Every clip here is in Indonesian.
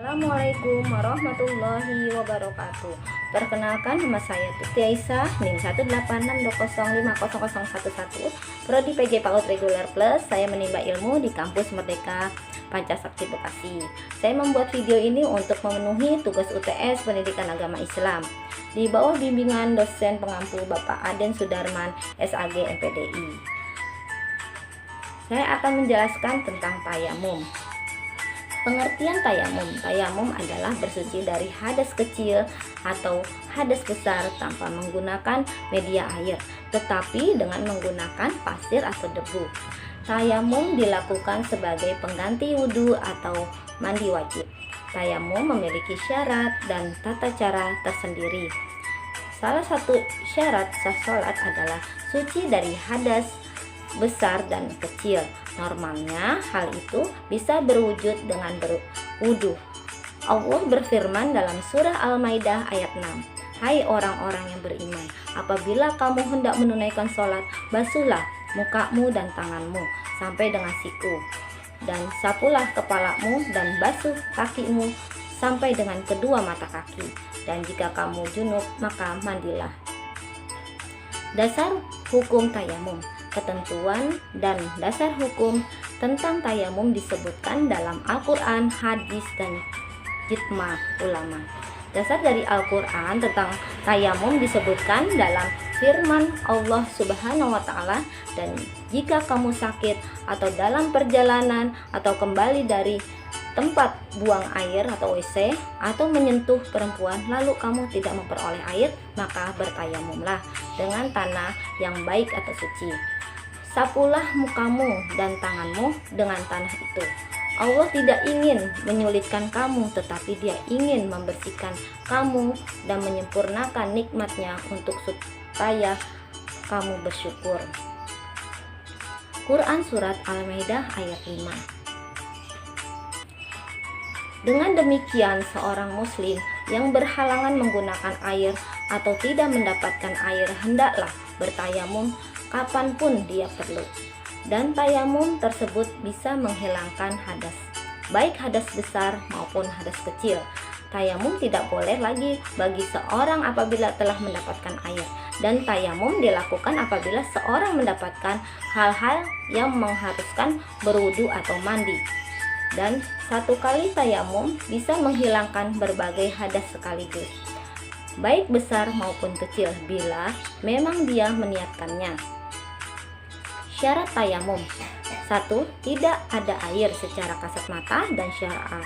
Assalamualaikum warahmatullahi wabarakatuh. Perkenalkan, nama saya Tuti Aisyah, NIM 18620500011, Prodi PJ PAUD Reguler Plus. Saya menimba ilmu di Kampus Merdeka Pancasakti Bekasi. Saya membuat video ini untuk memenuhi tugas UTS Pendidikan Agama Islam di bawah bimbingan dosen pengampu Bapak Aden Sudarman, SAG MPDI. Saya akan menjelaskan tentang tayamum. Pengertian tayamum. Tayamum adalah bersuci dari hadas kecil atau hadas besar tanpa menggunakan media air, tetapi dengan menggunakan pasir atau debu. Tayamum dilakukan sebagai pengganti wudhu atau mandi wajib. Tayamum memiliki syarat dan tata cara tersendiri. Salah satu syarat sah sholat adalah suci dari hadas besar dan kecil. Normalnya hal itu bisa berwujud dengan berwudu. Allah berfirman dalam surah Al-Maidah ayat 6, "Hai orang-orang yang beriman, apabila kamu hendak menunaikan sholat, basuhlah mukamu dan tanganmu sampai dengan siku, dan sapulah kepalamu dan basuh kakimu sampai dengan kedua mata kaki, dan jika kamu junub maka mandilah." Dasar hukum tayamum. Ketentuan dan dasar hukum tentang tayamum disebutkan dalam Al-Quran, hadis, dan ijma ulama. Dasar dari Al-Quran tentang tayamum disebutkan dalam firman Allah Subhanahu wa Ta'ala, "Dan jika kamu sakit atau dalam perjalanan atau kembali dari tempat buang air atau WC atau menyentuh perempuan lalu kamu tidak memperoleh air, maka bertayamumlah dengan tanah yang baik atau suci. Sapulah mukamu dan tanganmu dengan tanah itu." Allah tidak ingin menyulitkan kamu, tetapi Dia ingin membersihkan kamu dan menyempurnakan nikmatnya untuk supaya kamu bersyukur. Quran Surat Al-Maidah ayat 5. Dengan demikian, seorang muslim yang berhalangan menggunakan air atau tidak mendapatkan air hendaklah bertayamum kapanpun dia perlu, dan tayamum tersebut bisa menghilangkan hadas, baik hadas besar maupun hadas kecil. Tayamum tidak boleh lagi bagi seorang apabila telah mendapatkan air, dan tayamum dilakukan apabila seorang mendapatkan hal-hal yang mengharuskan berwudu atau mandi. Dan satu kali tayamum bisa menghilangkan berbagai hadas sekaligus, baik besar maupun kecil, bila memang dia meniatkannya. Syarat tayamum: 1. Tidak ada air secara kasat mata dan syar'a.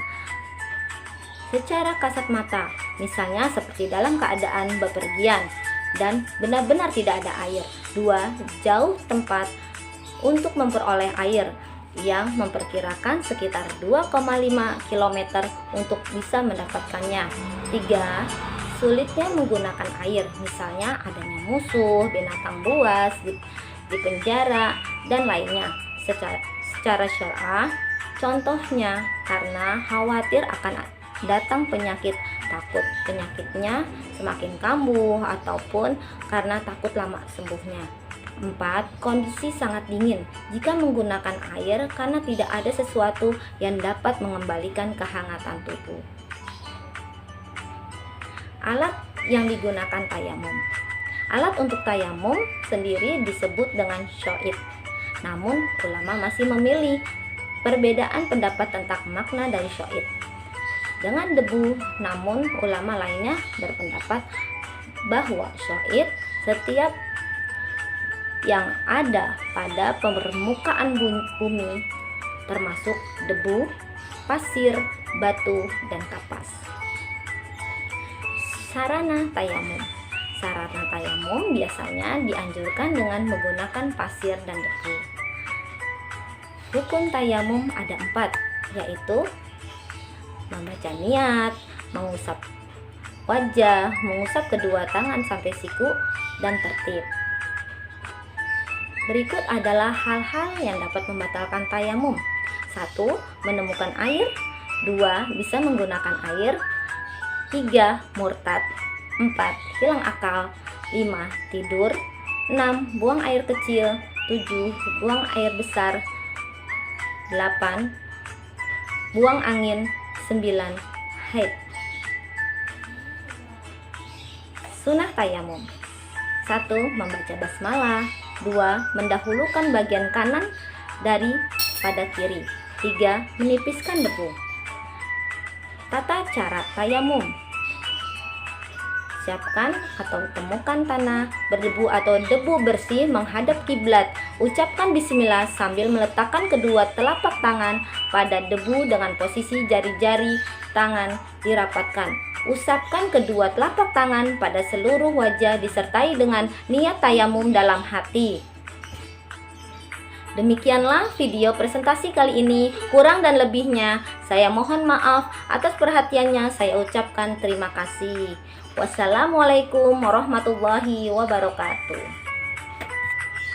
Secara kasat mata, misalnya seperti dalam keadaan bepergian dan benar-benar tidak ada air. 2. Jauh tempat untuk memperoleh air, yang memperkirakan sekitar 2,5 km untuk bisa mendapatkannya. 3. Sulitnya menggunakan air, misalnya adanya musuh, binatang buas di penjara, dan lainnya. Secara syar'ah, contohnya karena khawatir akan datang penyakit, takut penyakitnya semakin kambuh, ataupun karena takut lama sembuhnya. 4. Kondisi sangat dingin, jika menggunakan air karena tidak ada sesuatu yang dapat mengembalikan kehangatan tubuh. Alat yang digunakan tayamum. Alat untuk tayamum sendiri disebut dengan syoit. Namun ulama masih memilih perbedaan pendapat tentang makna dari syoit dengan debu. Namun ulama lainnya berpendapat bahwa syoit setiap yang ada pada permukaan bumi, termasuk debu, pasir, batu, dan kapas. Sarana tayamum. Sarana tayamum biasanya dianjurkan dengan menggunakan pasir dan debu. Rukun tayamum ada 4, yaitu membaca niat, mengusap wajah, mengusap kedua tangan sampai siku, dan tertib. Berikut adalah hal-hal yang dapat membatalkan tayamum. 1. Menemukan air. 2. Bisa menggunakan air. 3. Murtad. 4. Hilang akal. 5. Tidur. 6. Buang air kecil. 7. Buang air besar. 8. Buang angin. 9. haid. Sunnah tayamum: 1. Membaca basmalah. 2. Mendahulukan bagian kanan daripada kiri. 3. Menipiskan debu. Tata cara tayamum: siapkan atau temukan tanah berdebu atau debu bersih menghadap kiblat. Ucapkan bismillah sambil meletakkan kedua telapak tangan pada debu dengan posisi jari-jari tangan dirapatkan. Usapkan kedua telapak tangan pada seluruh wajah disertai dengan niat tayamum dalam hati. Demikianlah video presentasi kali ini. Kurang dan lebihnya saya mohon maaf. Atas perhatiannya saya ucapkan terima kasih. Wassalamualaikum warahmatullahi wabarakatuh.